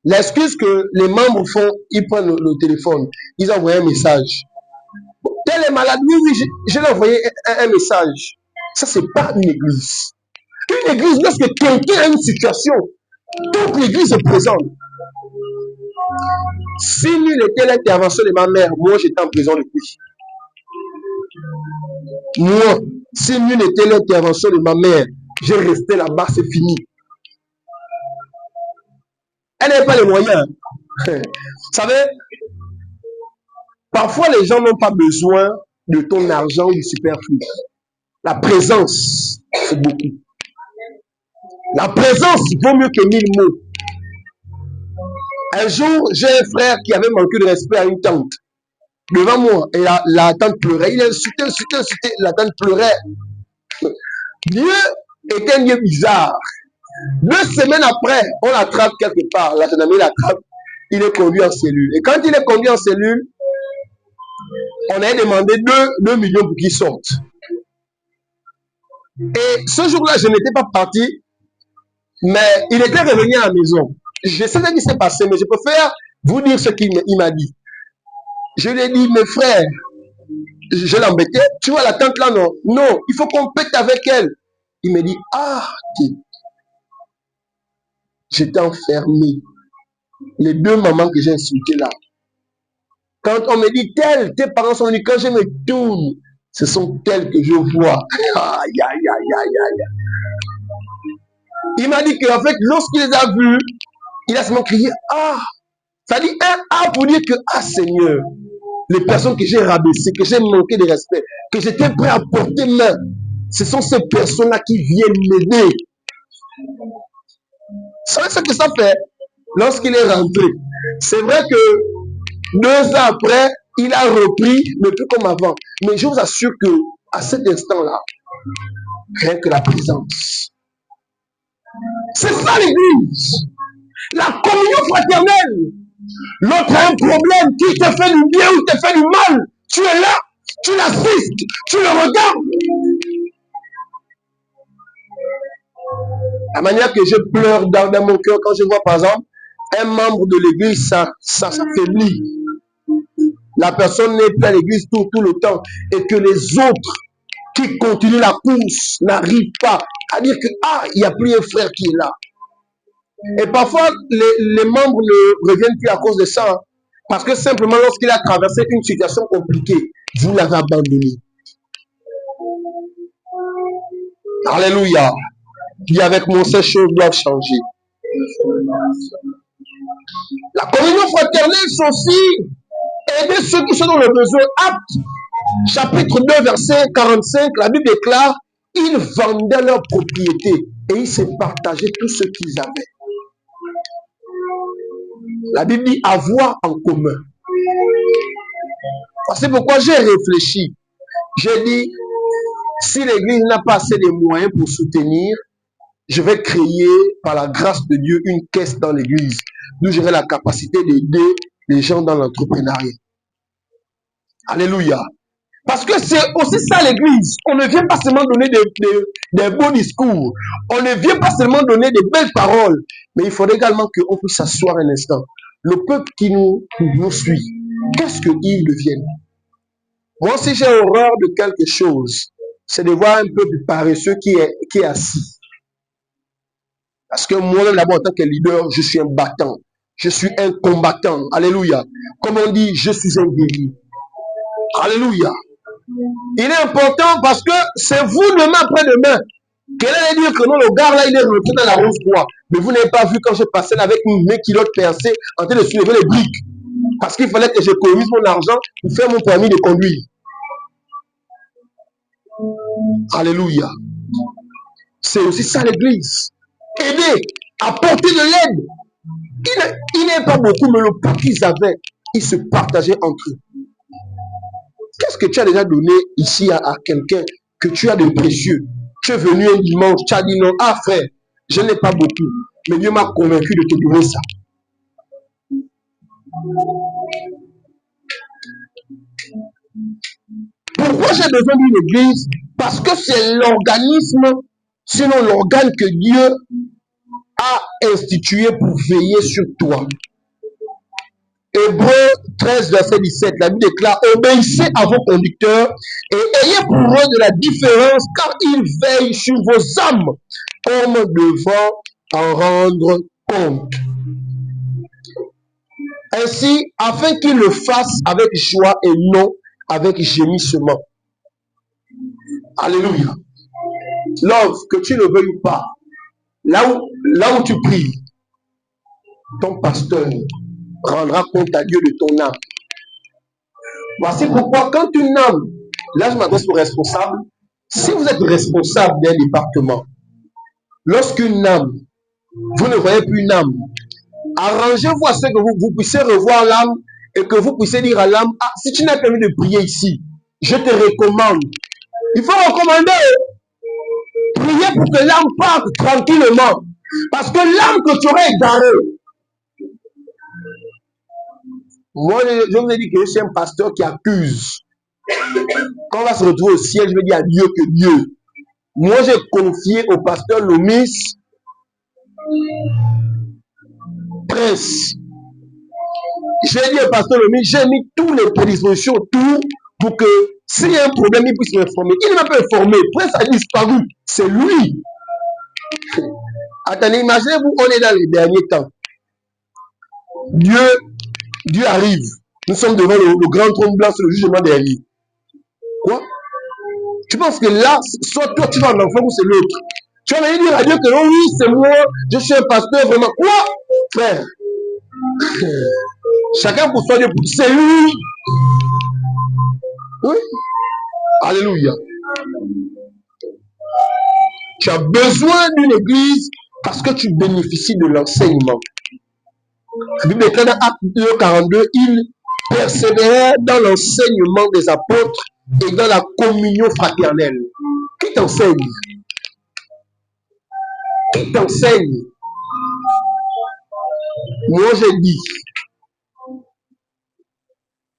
L'excuse que les membres font, ils prennent le téléphone, ils envoient un message. Tel est malade, oui, je lui ai envoyé un message. Ça, c'est pas une église. Une église, lorsque quelqu'un a une situation, toute l'église est présente. Si nul était l'intervention de ma mère, moi j'étais en prison depuis. Moi, si nul n'était l'intervention de ma mère, j'ai resté là-bas, c'est fini. Elle n'avait pas les moyens. Vous savez, parfois les gens n'ont pas besoin de ton argent ou du superflu. La présence, c'est beaucoup. La présence vaut mieux que 1000 mots. Un jour, j'ai un frère qui avait manqué de respect à une tante. Devant moi, et la tante pleurait. Il a insulté, la tante pleurait. Dieu est un Dieu bizarre. 2 semaines après, on l'attrape quelque part. La gendarmerie l'attrape. Il est conduit en cellule. Et quand il est conduit en cellule, on a demandé 2 millions pour qu'il sorte. Et ce jour-là, je n'étais pas parti, mais il était revenu à la maison. Je sais ce qui s'est passé, mais je préfère vous dire ce qu'il m'a dit. Je lui ai dit, mes frères, je l'embêtais. Tu vois la tante là, non? Non, il faut qu'on pète avec elle. Il me dit, ah, j'étais enfermé. Les 2 mamans que j'ai insultées là. Quand on me dit tel, tes parents sont venus, quand je me tourne, ce sont tels que je vois. Aïe, aïe, aïe, aïe, aïe. Il m'a dit qu'en fait, lorsqu'il les a vus, il a seulement crié, ah. Ça dit un ah pour dire que, ah Seigneur, les personnes que j'ai rabaissées, que j'ai manqué de respect, que j'étais prêt à porter main, ce sont ces personnes-là qui viennent m'aider. Vous savez ce que ça fait lorsqu'il est rentré? C'est vrai que 2 ans après, il a repris, mais plus comme avant. Mais je vous assure que à cet instant-là, rien que la présence. C'est ça l'église. La communion fraternelle. L'autre a un problème, qui te fait du bien ou te fait du mal. Tu es là, tu l'assistes, tu le regardes. La manière que je pleure dans mon cœur quand je vois par exemple un membre de l'église, ça s'affaiblit. La personne n'est plus à l'église tout le temps et que les autres qui continuent la course n'arrivent pas à dire que il n'y a plus un frère qui est là. Et parfois, les membres ne reviennent plus à cause de ça. Parce que simplement, lorsqu'il a traversé une situation compliquée, vous l'avez abandonné. Alléluia. Dis avec moi, ces choses doivent changer. La communion fraternelle, c'est aussi aider ceux qui sont dans le besoin. Actes, chapitre 2, verset 45, la Bible déclare, ils vendaient leurs propriétés et ils se partageaient tout ce qu'ils avaient. La Bible dit avoir en commun. C'est pourquoi j'ai réfléchi. J'ai dit, si l'Église n'a pas assez de moyens pour soutenir, je vais créer, par la grâce de Dieu, une caisse dans l'Église, d'où j'aurai la capacité d'aider les gens dans l'entrepreneuriat. Alléluia. Parce que c'est aussi ça l'Église. On ne vient pas seulement donner des beaux discours. On ne vient pas seulement donner des belles paroles. Mais il faudrait également qu'on puisse s'asseoir un instant. Le peuple qui nous suit, qu'est-ce qu'ils deviennent? Moi, si j'ai horreur de quelque chose, c'est de voir un peuple paresseux qui est assis. Parce que moi, d'abord, en tant que leader, je suis un battant. Je suis un combattant. Alléluia. Comme on dit, je suis un guerrier. Alléluia. Il est important parce que c'est vous demain après-demain. Quel allait dire que non, le gars là, il est rentré dans la rose quoi. Mais vous n'avez pas vu quand je passais avec mes kilotes percées en train de soulever les briques. Parce qu'il fallait que j'économise mon argent pour faire mon permis de conduire. Alléluia. C'est aussi ça l'église. Aider, apporter de l'aide. Il n'est pas beaucoup, mais le peu qu'ils avaient, ils se partageaient entre eux. Qu'est-ce que tu as déjà donné ici à quelqu'un que tu as de précieux? Tu es venu un dimanche, tu as dit non, ah frère, je n'ai pas beaucoup, mais Dieu m'a convaincu de te donner ça. Pourquoi j'ai besoin d'une église? Parce que c'est l'organisme, sinon l'organe que Dieu a institué pour veiller sur toi. Hébreux 13, verset 17, la Bible déclare: obéissez à vos conducteurs et ayez pour eux de la différence, car ils veillent sur vos âmes, comme devant en rendre compte. Ainsi, afin qu'ils le fassent avec joie et non avec gémissement. Alléluia. Love, que tu ne veuilles ou pas, là où tu pries, ton pasteur rendra compte à Dieu de ton âme. Voici pourquoi quand une âme, là je m'adresse aux responsables, si vous êtes responsable d'un département, lorsqu'une âme, vous ne voyez plus une âme, arrangez-vous à ce que vous puissiez revoir l'âme et que vous puissiez dire à l'âme: ah, si tu n'as pas envie de prier ici, je te recommande. Il faut recommander. Priez pour que l'âme parte tranquillement. Parce que l'âme que tu aurais égarée. Moi, je vous ai dit que je suis un pasteur qui accuse. Quand on va se retrouver au ciel, je vais dire à Dieu que Dieu. Moi, j'ai confié au pasteur Lomis presse. J'ai dit au pasteur Lomis, j'ai mis toutes les prédispositions autour pour que s'il y a un problème, il puisse m'informer. Il ne m'a pas informé. Presse a disparu. C'est lui. Attendez, imaginez-vous, on est dans les derniers temps. Dieu arrive. Nous sommes devant le grand trône blanc sur le jugement dernier. Quoi? Tu penses que là, soit toi tu vas en enfant ou c'est l'autre? Tu vas venir dire à Dieu que oh oui, c'est moi, je suis un pasteur vraiment. Quoi? Frère, chacun pour soi, c'est lui. Oui. Alléluia. Tu as besoin d'une église parce que tu bénéficies de l'enseignement. La Bible déclare dans Actes 42, ils persévèrent dans l'enseignement des apôtres et dans la communion fraternelle. Qui t'enseigne? Qui t'enseigne? Moi, j'ai dit,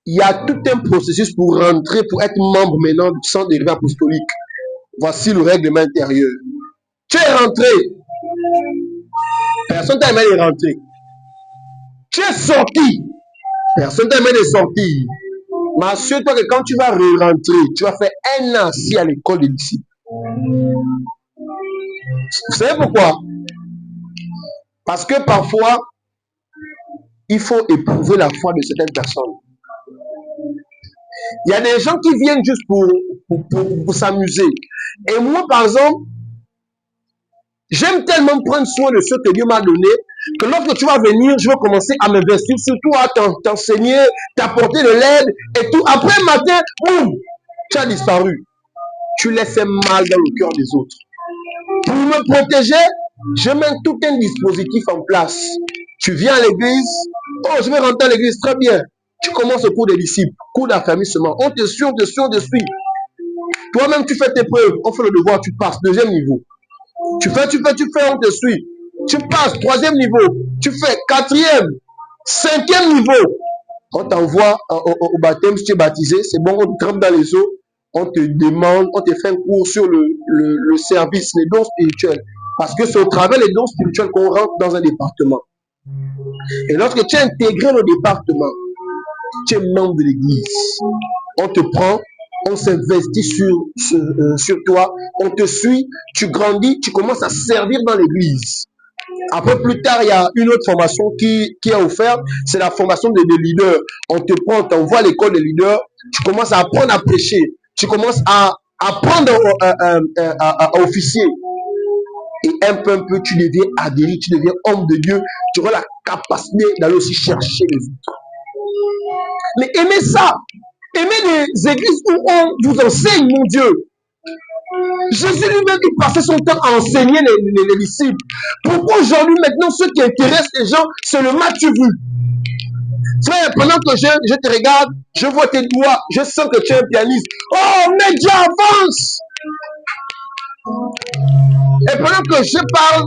il y a tout un processus pour rentrer, pour être membre maintenant du centre d'élevé apostolique. Voici le règlement intérieur. Tu es rentré. Personne t'a aimé de rentrer. Tu es sorti. Personne t'a aimé de sortir. Mais assure-toi que quand tu vas re-rentrer, tu vas faire un an assis à l'école des disciples. Vous savez pourquoi? Parce que parfois, il faut éprouver la foi de certaines personnes. Il y a des gens qui viennent juste pour s'amuser. Et moi, par exemple, j'aime tellement prendre soin de ce que Dieu m'a donné que lorsque tu vas venir, je vais commencer à m'investir sur toi, t'enseigner, t'apporter de l'aide et tout. Après le matin, boum, tu as disparu. Tu laisses mal dans le cœur des autres. Pour me protéger, je mets tout un dispositif en place. Tu viens à l'église, oh, je vais rentrer à l'église, très bien. Tu commences au cours des disciples, cours d'affermissement. On te suit, on te suit, on te suit. Toi-même, tu fais tes preuves, on fait le devoir, tu passes. Deuxième niveau. Tu fais, on te suit. Tu passes, troisième niveau. Tu fais, quatrième, cinquième niveau. On t'envoie au baptême, si tu es baptisé, c'est bon, on te trempe dans les eaux. On te demande, on te fait un cours sur le service, les dons spirituels. Parce que c'est au travers des dons spirituels qu'on rentre dans un département. Et lorsque tu as intégré le département, tu es membre de l'église. On te prend, on s'investit sur toi, on te suit, tu grandis, tu commences à servir dans l'église. Après, plus tard, il y a une autre formation qui est offerte, c'est la formation des leaders. On te prend, on t'envoie à l'école des leaders, tu commences à apprendre à prêcher, tu commences à apprendre à officier. Et un peu, tu deviens adhéré, tu deviens homme de Dieu, tu auras la capacité d'aller aussi chercher les autres. Mais aimez ça, aimez les églises où on vous enseigne, mon Dieu. Jésus lui-même, il passait son temps à enseigner les disciples. Pourquoi aujourd'hui, maintenant, ce qui intéresse les gens, c'est le match vu? Frère, pendant que je te regarde, je vois tes doigts, je sens que tu es un pianiste. Oh, mais Dieu avance! Et pendant que je parle,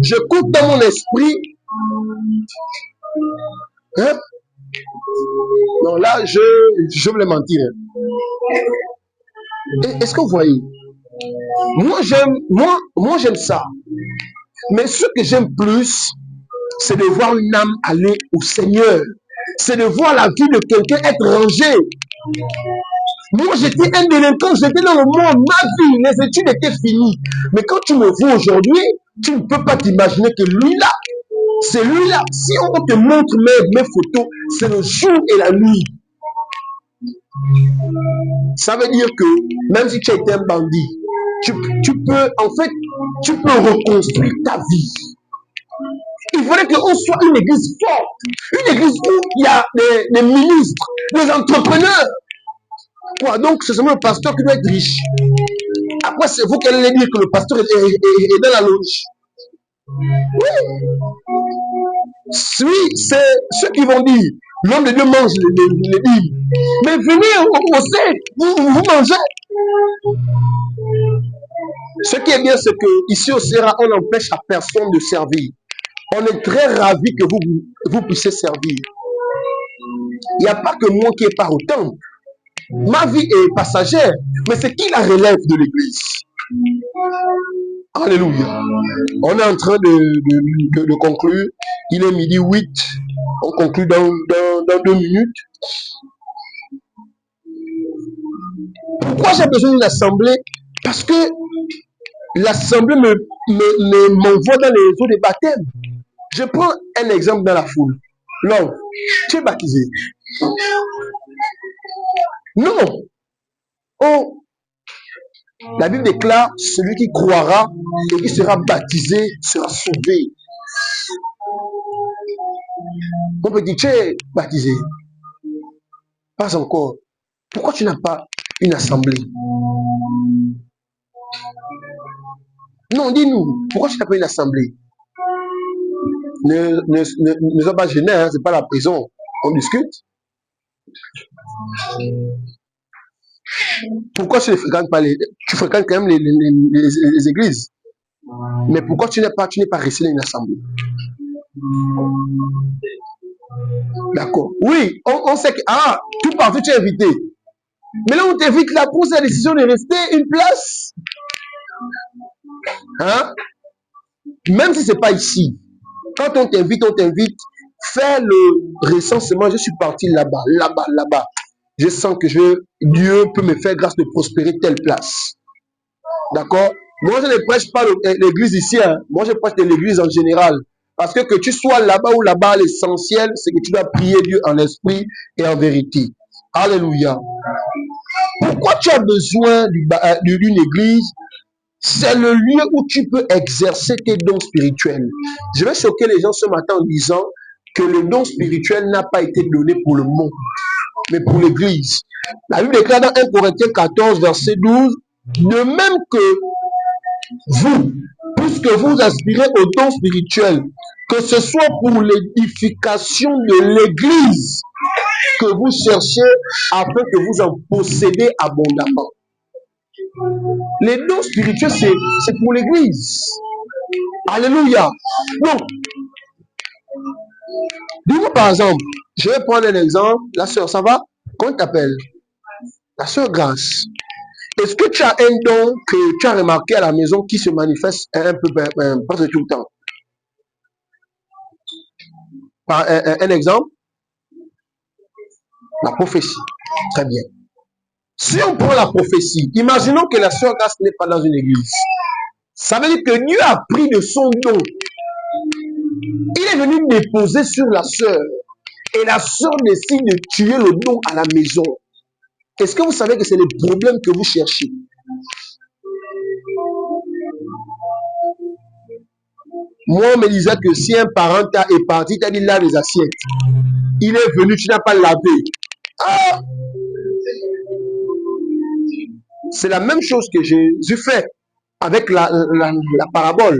j'écoute dans mon esprit. Hein? Non, là, je voulais mentir. Est-ce que vous voyez? Moi, j'aime ça. Mais ce que j'aime plus, c'est de voir une âme aller au Seigneur. C'est de voir la vie de quelqu'un être rangée. Moi, j'étais un délinquant, j'étais dans le monde, ma vie, les études étaient finies. Mais quand tu me vois aujourd'hui, tu ne peux pas t'imaginer que lui-là, c'est lui-là. Si on te montre mes photos, c'est le jour et la nuit. Ça veut dire que même si tu as été un bandit, tu peux reconstruire ta vie. Il faudrait qu'on soit une église forte, une église où il y a des ministres, des entrepreneurs. Quoi, donc c'est seulement le pasteur qui doit être riche. Après, c'est vous qui allez dire que le pasteur est dans la loge. Oui, c'est ceux qui vont dire l'homme de Dieu mange les dîmes. Mais venez au sait, vous mangez. Ce qui est bien, c'est que ici au Sera, on n'empêche à personne de servir. On est très ravis que vous puissiez servir. Il n'y a pas que moi qui ai part au temple. Ma vie est passagère, mais c'est qui la relève de l'église? Alléluia. On est en train de conclure. Il est midi 8. On conclut dans 2 minutes. Pourquoi j'ai besoin d'une assemblée? Parce que l'assemblée m'envoie dans les eaux de baptême. Je prends un exemple dans la foule. L'homme, tu es baptisé. Non. Oh, la Bible déclare, celui qui croira et qui sera baptisé sera sauvé. On peut dire, tu es baptisé. Pas encore. Pourquoi tu n'as pas une assemblée? Non, dis-nous, pourquoi tu n'as pas une assemblée? Ne sois pas gêné, hein, c'est pas la prison. On discute. Pourquoi tu ne fréquentes pas tu fréquentes quand même les églises? Mais pourquoi tu n'es pas resté dans une assemblée? D'accord. Oui, on sait que tout partout tu es invité. Mais là on t'invite là pour la décision de rester une place. Hein? Même si ce n'est pas ici. Quand on t'invite, fais le recensement. Je suis parti là-bas. Je sens que Dieu peut me faire grâce de prospérer telle place. D'accord? Moi, je ne prêche pas l'église ici. Hein. Moi, je prêche de l'église en général. Parce que tu sois là-bas ou là-bas, l'essentiel, c'est que tu dois prier Dieu en esprit et en vérité. Alléluia. Pourquoi tu as besoin d'une église? C'est le lieu où tu peux exercer tes dons spirituels. Je vais choquer les gens ce matin en disant que le don spirituel n'a pas été donné pour le monde, mais pour l'église. La Bible déclare dans 1 Corinthiens 14, verset 12, de même que vous, puisque vous aspirez au don spirituel, que ce soit pour l'édification de l'église que vous cherchez afin que vous en possédez abondamment. Les dons spirituels, c'est pour l'église. Alléluia. Donc, dis-moi par exemple, je vais prendre un exemple. La sœur, ça va? Comment t'appelles? La sœur Grâce. Est-ce que tu as un don que tu as remarqué à la maison qui se manifeste un peu presque tout le temps? Par un exemple? La prophétie. Très bien. Si on prend la prophétie, imaginons que la sœur Grâce n'est pas dans une église. Ça veut dire que Dieu a pris de son don. Il est venu déposer sur la sœur. Et la sœur décide de tuer le don à la maison. Est-ce que vous savez que c'est le problème que vous cherchez? Moi, on me disait que si un parent est parti, t'as dit là les assiettes. Il est venu, tu n'as pas lavé. Ah! C'est la même chose que Jésus fait avec la parabole.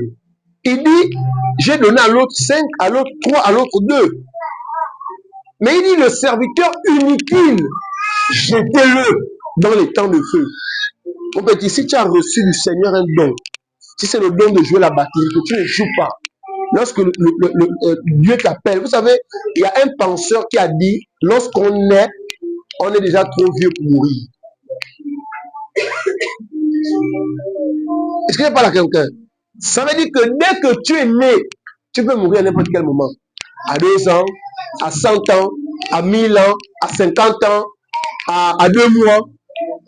Il dit, j'ai donné à l'autre 5, à l'autre 3, à l'autre 2. Mais il dit, le serviteur inutile, jetez-le dans les temps de feu. Mon petit, si tu as reçu du Seigneur un don, si c'est le don de jouer la batterie, que tu ne joues pas, lorsque Dieu t'appelle, vous savez, il y a un penseur qui a dit, lorsqu'on est, on est déjà trop vieux pour mourir. Est-ce que je parle à quelqu'un? Ça veut dire que dès que tu es né, tu peux mourir à n'importe quel moment. À 2 ans, à 100 ans, à 1000 ans, à 50 ans, à 2 mois.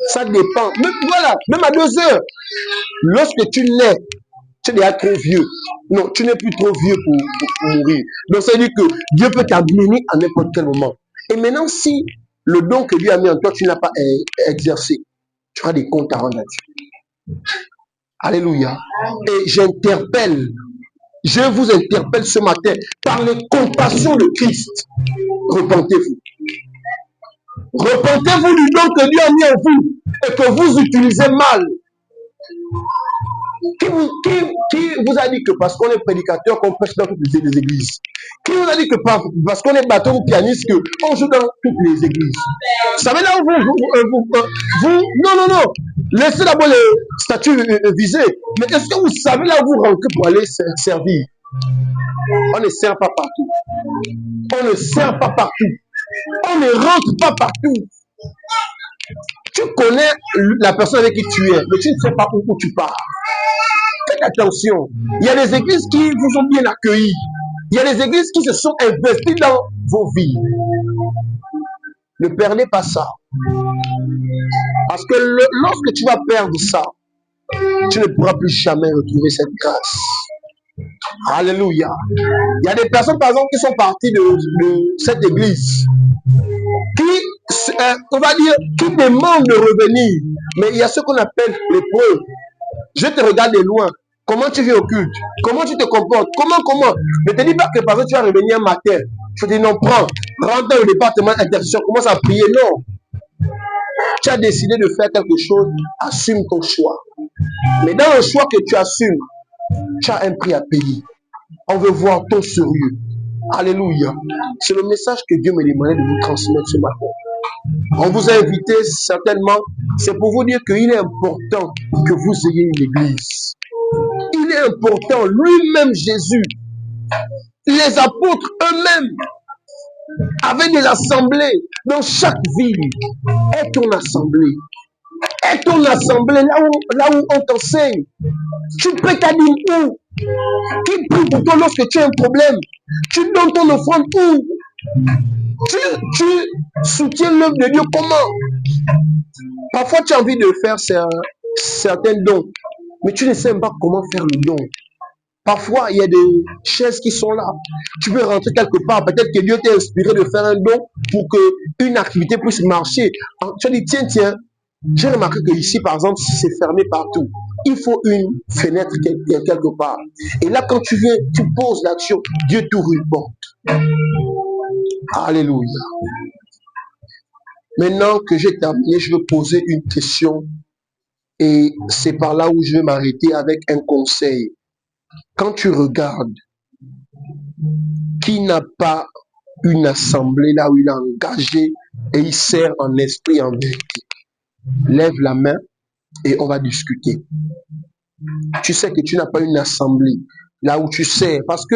Ça dépend. Même, voilà, même à 2 heures. Lorsque tu nais, tu es déjà trop vieux. Non, tu n'es plus trop vieux pour mourir. Donc ça veut dire que Dieu peut t'amener à n'importe quel moment. Et maintenant, si le don que Dieu a mis en toi, tu n'as pas exercé, tu auras des comptes à rendre à Dieu. Alléluia. Et j'interpelle, je vous interpelle ce matin par les compassions de Christ. Repentez-vous. Repentez-vous du don que Dieu a mis en vous et que vous utilisez mal. Qui vous a dit que parce qu'on est prédicateur, qu'on prêche dans toutes les églises? Qui vous a dit que parce qu'on est batteur ou pianiste, qu'on joue dans toutes les églises? Vous savez là où vous non. Laissez d'abord les statuts visés. Mais est-ce que vous savez là où vous rentrez pour aller servir? On ne sert pas partout. On ne sert pas partout. On ne rentre pas partout. Tu connais la personne avec qui tu es, mais tu ne sais pas où tu pars. Faites attention. Il y a des églises qui vous ont bien accueillis. Il y a des églises qui se sont investies dans vos vies. Ne perdez pas ça. Parce que lorsque tu vas perdre ça, tu ne pourras plus jamais retrouver cette grâce. Alléluia. Il y a des personnes, par exemple, qui sont parties de cette église, qui, on va dire, qui demandent de revenir. Mais il y a ce qu'on appelle les preuves. Je te regarde de loin. Comment tu viens au culte? Comment tu te comportes? Comment? Ne te dis pas que, par exemple, tu vas revenir un matin. Je te dis non, prends, rentre dans le département d'intercession, commence à prier. Non. Tu as décidé de faire quelque chose, assume ton choix. Mais dans le choix que tu assumes, tu as un prix à payer. On veut voir ton sérieux. Alléluia. C'est le message que Dieu me demandait de vous transmettre ce matin. On vous a invité certainement, c'est pour vous dire qu'il est important que vous ayez une église. Il est important, lui-même Jésus, les apôtres eux-mêmes avaient des assemblées dans chaque ville. Est ton assemblée. Est ton assemblée là où on t'enseigne. Tu prêtes à dire où? Qui prie pour toi lorsque tu as un problème? Tu donnes ton offrande où? Tu soutiens l'œuvre de Dieu comment? Parfois tu as envie de faire certains dons, mais tu ne sais même pas comment faire le don. Parfois, il y a des chaises qui sont là. Tu peux rentrer quelque part. Peut-être que Dieu t'a inspiré de faire un don pour qu'une activité puisse marcher. Tu as dit, tiens, j'ai remarqué que ici, par exemple, c'est fermé partout. Il faut une fenêtre quelque part. Et là, quand tu viens, tu poses l'action, Dieu t'ouvre une porte. Alléluia. Maintenant que j'ai terminé, je veux poser une question. Et c'est par là où je vais m'arrêter avec un conseil. Quand tu regardes qui n'a pas une assemblée là où il est engagé et il sert en esprit, en vérité, lève la main et on va discuter. Tu sais que tu n'as pas une assemblée là où tu sers parce que